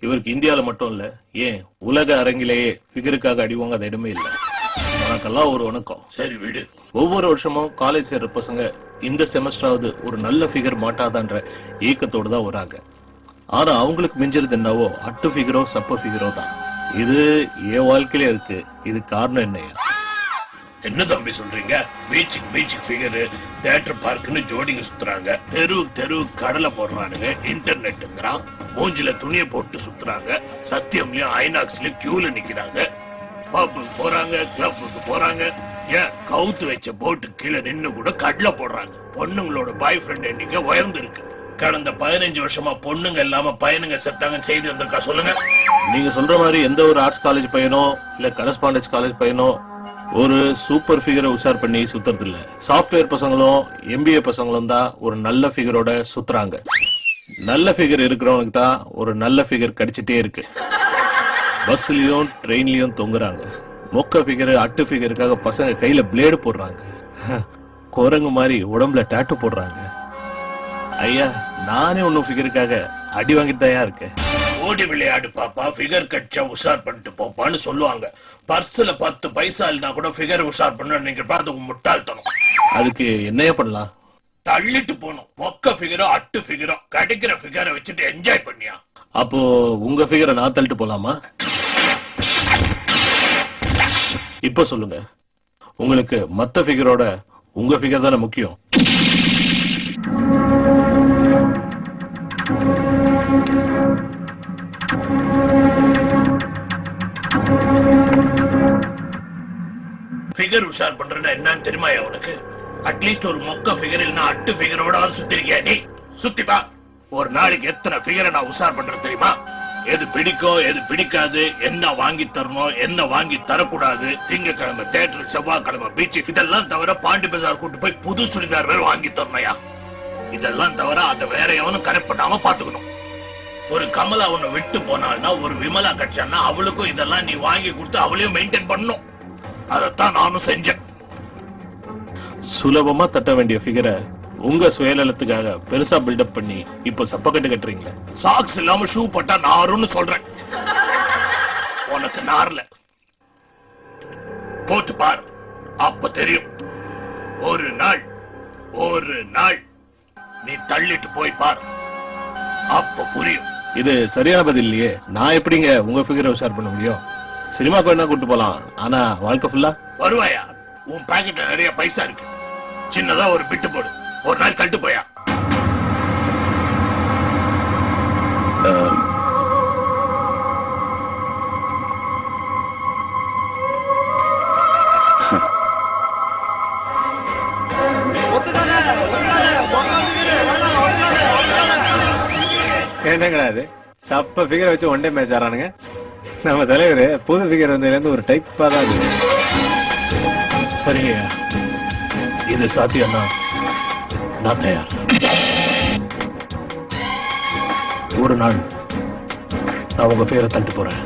இவருக்கு இந்தியால மட்டும் இல்ல, ஏன் உலக அரங்கிலேயே ஃபிகருக்காக அடிவாங்காத இடமே இல்ல. உனக்கெல்லாம் ஒரு வணக்கம். சரி விடு. ஒவ்வொரு வருஷமும் காலேஜ் சேர்ற பசங்க இந்த செமஸ்டராவது ஒரு நல்ல ஃபிகர் மாட்டாதான்ற ஏக்கத்தோடு தான் வராங்க. ஆனா அவங்களுக்கு மிஞ்சறது என்னவோ அட்டு ஃபிகரோ சப்ப ஃபிகரோ தான். இது என் வாழ்க்கையில இருக்கு. இது காரணம் என்னையா? என்ன தம்பி சொல்றீங்க? பீச்சுக்கு ஃபிகர், தியேட்டர் பார்க்னு ஜோடிங்க சுத்துறாங்க, தெரு கடலை போடுறானுங்க, இன்டர்நெட்டுங்கிறான், மூஞ்சில துணியை போட்டு சுத்துறாங்க, சத்தியம்லயும் ஐநாக்ஸ்லயும் கியூல நிக்கிறாங்க, பப்புக்கு போறாங்க, கிளப்புக்கு போறாங்க, ஏன் கவுத்து வச்ச போட்டு கீழே நின்னு கூட கடலை போடுறாங்க. பொண்ணுங்களோட பாய் ஃப்ரெண்ட் எண்ணிக்கை உயர்ந்து இருக்கு. கடந்த 15 வருஷமா பொண்ணுங்க இல்லாம பையனுங்க செத்தாங்கன்னு செய்தி வந்திருக்கா சொல்லுங்க. நீங்க சொல்ற மாதிரி எந்த ஒரு ஆர்ட்ஸ் காலேஜ் பையனோ இல்ல கரஸ்பாண்டன்ஸ் காலேஜ் பையனோ ஒரு சூப்பர் ஃபிகரை உஷார் பண்ணி சுத்துறது இல்ல. சாஃப்ட்வேர் பசங்களும் எம்பிஏ பசங்களும் தான் ஒரு நல்ல ஃபிகரோட சுத்துறாங்க. நல்ல ஃபிகர் இருக்கிறவனுக்கு தான் ஒரு நல்ல ஃபிகர் கிடைச்சிட்டே இருக்கு. பஸ்லயும் ட்ரெயின்லயும் தொங்குறாங்க. மொக்க ஃபிகர் அட்டு ஃபிகருக்காக பசங்க கையில பிளேடு போடுறாங்க, குரங்கு மாதிரி உடம்புல டாட்டு போடுறாங்க. ஐயா, நானே ஒன்னும் ஃபிகருக்காக அடி வாங்கிட்டு தான் இருக்கேன். ஓடி விளையாடு பாப்பா, ஃபிகர் கட்சா உஷார் பண்ணிட்டு போப்பான்னு சொல்லுவாங்க. பர்ஸ்ல 10 பைசா இல்லனா கூட ஃபிகர் உஷார் பண்ண நீங்க பார்த்து முட்டாள்தனம். அதுக்கு என்னையா பண்ணலாம்? தள்ளிட்டு போகணும். மொக்க ஃபிகரோ அட்டு ஃபிகரோ கிடைக்கிற ஃபிகரை வச்சுட்டு என்ஜாய் பண்ணியா? அப்போ உங்க ஃபிகரை நான் தள்ளிட்டு போலாமா? இப்ப சொல்லுங்க, உங்களுக்கு மத்த ஃபிகரோட உங்க ஃபிகர் தானே முக்கியம்? ஃபிகர் உஷார் பண்றேன்னா என்னன்னு தெரியுமா உனக்கு? அட்லீஸ்ட் ஒரு மொக்க ஃபிகர் இல்லனா அட்டு ஃபிகரோட சுத்திருக்கியா நீ? சுத்திப்பா. ஒரு நாளைக்கு எத்தனை ஃபிகரை நான் உஷார் பண்றேன் தெரியுமா? எது பிடிக்கும் எது பிடிக்காது, என்ன வாங்கி தரணும் என்ன வாங்கி தரக்கூடாது, திங்கக்கிழமை தியேட்டர், செவ்வாய்க்கிழமை பீச், இதெல்லாம் தவிர பாண்டி பஜார் கூட்டு போய் புது சுடிதார் வேற வாங்கி தரணையா? இதெல்லாம் தவிர அதை வேற எவனும் கரெக்ட் பண்ணாம பாத்துக்கணும். ஒரு கமலா உன்னை விட்டு போனால்னா ஒரு விமலா கட்சான்னா அவளுக்கும் இதெல்லாம் நீ வாங்கி கொடுத்து அவளையும் மெயின்டைன் பண்ணணும். அதத்தான் நானும் செஞ்சேன். சுலபமா தட்ட வேண்டிய ஃபிகரை உங்க சுயநலத்துக்காக பெருசா பில்டப் பண்ணி இப்ப சப்பக்கட்டு கட்டுறீங்களே. சாக்ஸ் இல்லாம ஷூ போட்டா நாருன்னு சொல்றேன். உனக்கு நார்ல போட்டு பாரு, அப்ப தெரியும். ஒரு நாள் நீ தள்ளிட்டு போய் பாரு, அப்ப புரியும். இது சரியான பதில் இல்லையே. நான் எப்படிங்க உங்க ஃபிகரை உஷார் பண்ண முடியும்? சினிமாக்கு வேணா கூட்டு போலாம், ஆனா வாழ்க்கை ஃபுல்லா வருவாயா? உன் பாக்கெட்ல நிறைய பைசா இருக்கு, சின்னதா ஒரு பிட்டு போடு, ஒரு நாள் தட்டு போயா. என்னங்கடா அது சப்ப ஃபிகரை வச்சு ஒன் டே மேட்ச் ஆறானுங்க. நம்ம தலைவர் புது ஃபிகர் வந்ததுலேருந்து ஒரு டைப்பா தான் இருக்கு. சரிங்க, இது சாத்தியம்னா நான் தயார். ஒரு நாள் நான் உங்க பேரை தட்டு போறேன்.